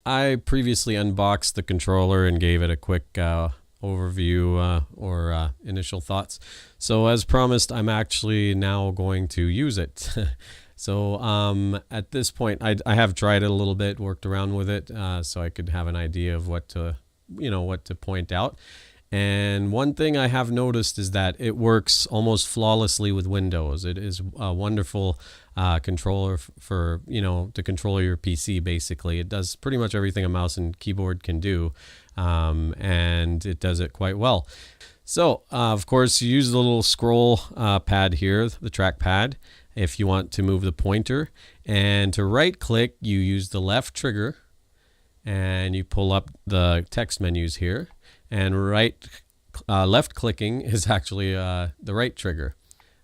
I previously unboxed the controller and gave it a quick overview or initial thoughts. So as promised, I'm actually now going to use it. So at this point, I have tried it a little bit, worked around with it, so I could have an idea of what to point out. And one thing I have noticed is that it works almost flawlessly with Windows. It is a wonderful controller for, to control your PC, basically. It does pretty much everything a mouse and keyboard can do, and it does it quite well. So, of course, you use the little scroll pad here, the track pad, if you want to move the pointer. And to right-click, you use the left trigger, and you pull up the text menus here. And left clicking is actually the right trigger.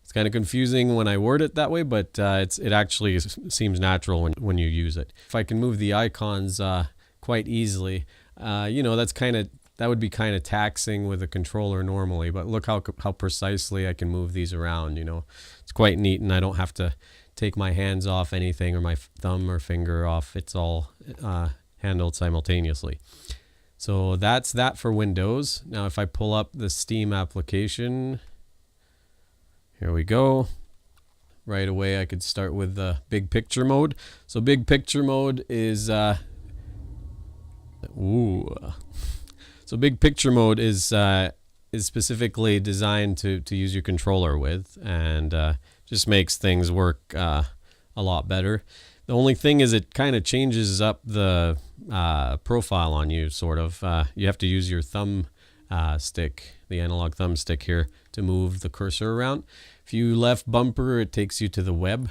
It's kind of confusing when I word it that way, but it actually seems natural when you use it. If I can move the icons quite easily, that would be kind of taxing with a controller normally. But look how precisely I can move these around. It's quite neat, and I don't have to take my hands off anything or my thumb or finger off. It's all handled simultaneously. So that's that for Windows. Now if I pull up the Steam application, here we go. Right away I could start with the big picture mode. So big picture mode is So big picture mode is specifically designed to use your controller with, and just makes things work a lot better. The only thing is it kind of changes up the profile on you, sort of. You have to use your thumb stick, the analog thumb stick here, to move the cursor around. If you left bumper, it takes you to the web.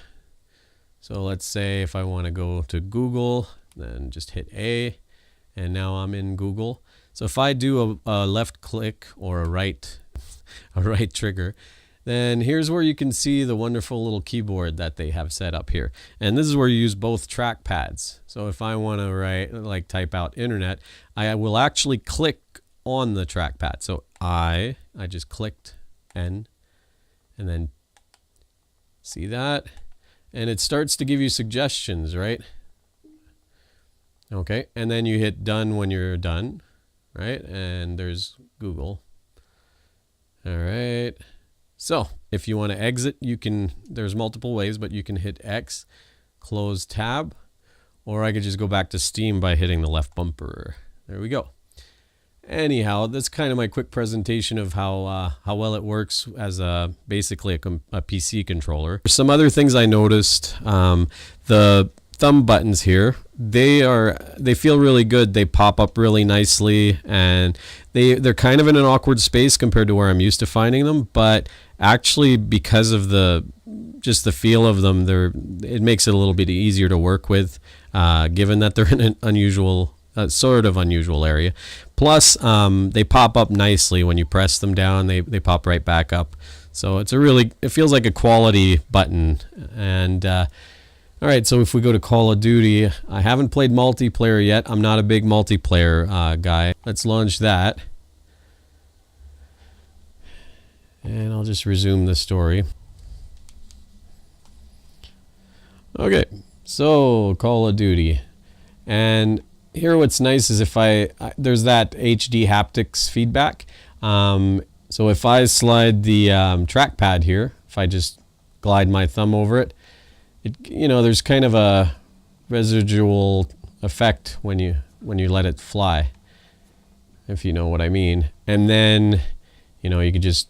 So let's say if I want to go to Google, then just hit A, and now I'm in Google. So if I do a left click or a right trigger, then here's where you can see the wonderful little keyboard that they have set up here. And this is where you use both track pads. So if I want to type out internet, I will actually click on the trackpad. So I just clicked N, and then see that? And it starts to give you suggestions, right? Okay, and then you hit done when you're done, right? And there's Google. All right. So if you want to exit, there's multiple ways, but you can hit X, close tab, or I could just go back to Steam by hitting the left bumper. There we go. Anyhow, that's kind of my quick presentation of how well it works as basically a PC controller. Some other things I noticed, the thumb buttons here, they feel really good. They pop up really nicely, and they're kind of in an awkward space compared to where I'm used to finding them, but actually because of just the feel of them, it makes it a little bit easier to work with, given that they're in an unusual area. Plus, they pop up nicely when you press them down. They pop right back up. So it feels like a quality button. And all right, so if we go to Call of Duty, I haven't played multiplayer yet. I'm not a big multiplayer guy. Let's launch that. And I'll just resume the story. Okay, so Call of Duty. And here what's nice is if there's that HD haptics feedback. So if I slide the trackpad here, if I just glide my thumb over it, there's kind of a residual effect when you let it fly, if you know what I mean. And then, you could just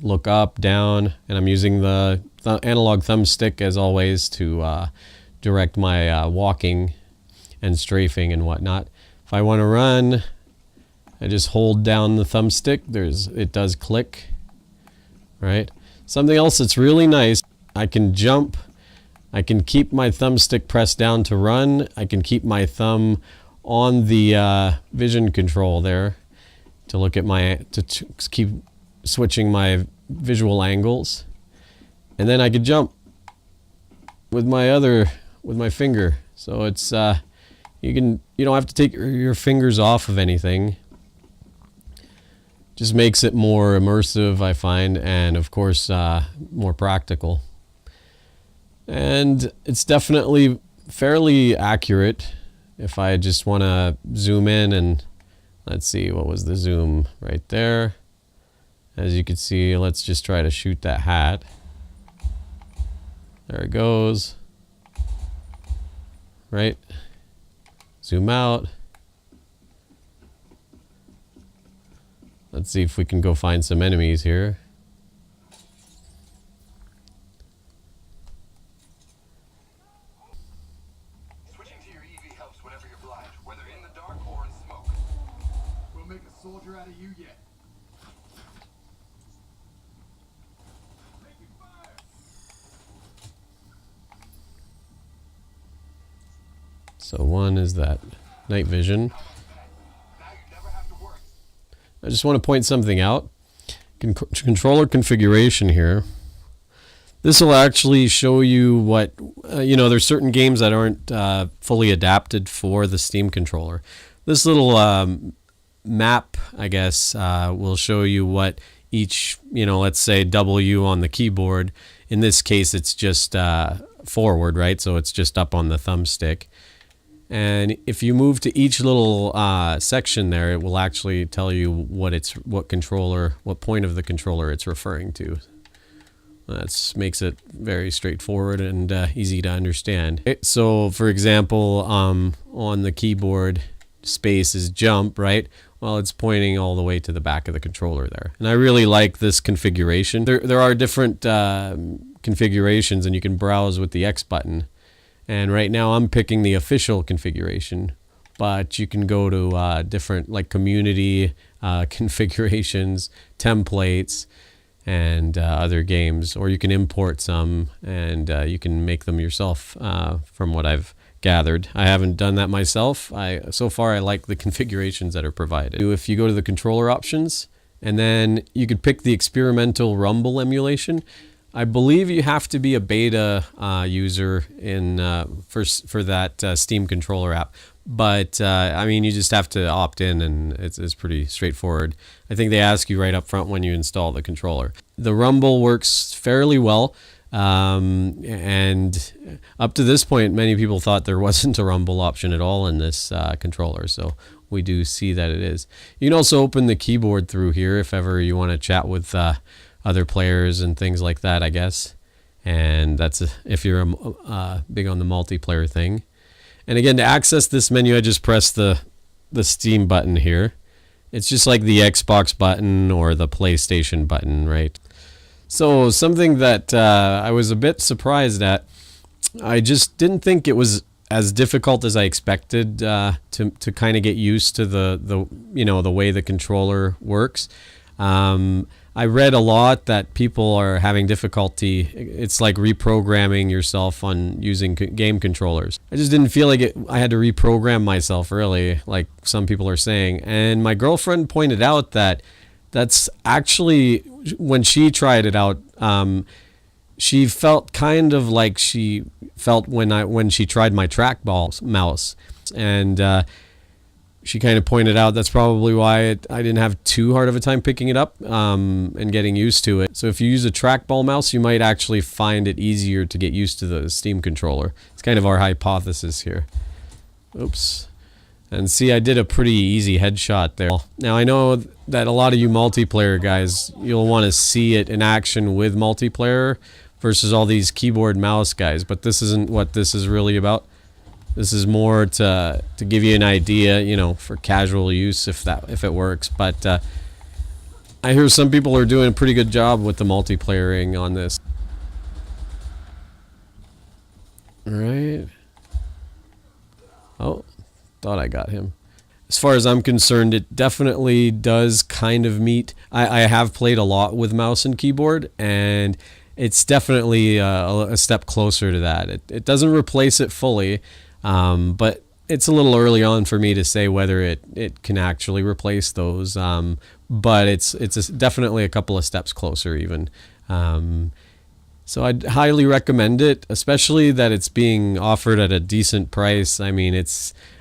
look up, down, and I'm using the analog thumbstick as always to direct my walking and strafing and whatnot. If I want to run, I just hold down the thumbstick. It does click, right? Something else that's really nice, I can jump. I can keep my thumbstick pressed down to run. I can keep my thumb on the vision control there to keep switching my visual angles, and then I could jump with my finger. So it's you don't have to take your fingers off of anything. Just makes it more immersive, I find, and of course more practical. And it's definitely fairly accurate. if I just want to zoom in and let's see, what was the zoom right there? As you can see, let's just try to shoot that hat. There it goes. Right? Zoom out. Let's see if we can go find some enemies here. Switching to your EV helps whenever you're blind, whether in the dark or in smoke. We'll make a soldier out of you yet. Taking fire! So one is that night vision. Now you never have to worry. I just want to point something out. Controller configuration here. This will actually show you what, there's certain games that aren't fully adapted for the Steam controller. This little map, I guess, will show you what each, let's say W on the keyboard. In this case, it's just forward, right? So it's just up on the thumbstick. And if you move to each little section there, it will actually tell you what point of the controller it's referring to. That makes it very straightforward and easy to understand. So, for example, on the keyboard, space is jump, right? Well, it's pointing all the way to the back of the controller there. And I really like this configuration. There are different configurations, and you can browse with the X button. And right now I'm picking the official configuration, but you can go to different like community configurations, templates, and other games, or you can import some and you can make them yourself from what I've gathered. I haven't done that myself. So far I like the configurations that are provided. If you go to the controller options, and then you could pick the experimental Rumble emulation. I believe you have to be a beta user for that Steam controller app. But, I mean, you just have to opt in, and it's pretty straightforward. I think they ask you right up front when you install the controller. The Rumble works fairly well. And up to this point, many people thought there wasn't a Rumble option at all in this controller. So we do see that it is. You can also open the keyboard through here if ever you want to chat with other players and things like that, I guess. And that's if you're big on the multiplayer thing. And again, to access this menu, I just press the Steam button here. It's just like the Xbox button or the PlayStation button, right? So something that I was a bit surprised at, I just didn't think it was as difficult as I expected to kind of get used to the way the controller works. I read a lot that people are having difficulty. It's like reprogramming yourself on using game controllers. I just didn't feel like I had to reprogram myself really, like some people are saying. And my girlfriend pointed out that that's actually, when she tried it out, she felt kind of like she felt when she tried my trackball mouse. And she kind of pointed out that's probably why I didn't have too hard of a time picking it up and getting used to it. So if you use a trackball mouse, you might actually find it easier to get used to the Steam controller. It's kind of our hypothesis here. Oops. And see, I did a pretty easy headshot there. Now, I know that a lot of you multiplayer guys, you'll want to see it in action with multiplayer versus all these keyboard mouse guys, but this isn't what this is really about. This is more to give you an idea, for casual use if it works. But I hear some people are doing a pretty good job with the multiplayering on this. All right. Oh, thought I got him. As far as I'm concerned, it definitely does kind of meet. I have played a lot with mouse and keyboard, and it's definitely a step closer to that. It doesn't replace it fully. But it's a little early on for me to say whether it can actually replace those. But it's definitely a couple of steps closer even. So I'd highly recommend it, especially that it's being offered at a decent price. I mean,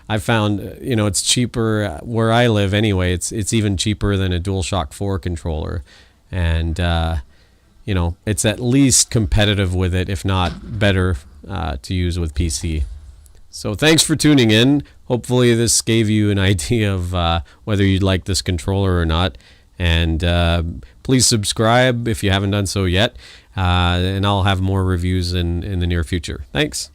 I found, it's cheaper where I live anyway. It's even cheaper than a DualShock 4 controller. And, it's at least competitive with it, if not better, to use with PC. So thanks for tuning in. Hopefully this gave you an idea of whether you'd like this controller or not. And please subscribe if you haven't done so yet. And I'll have more reviews in the near future. Thanks.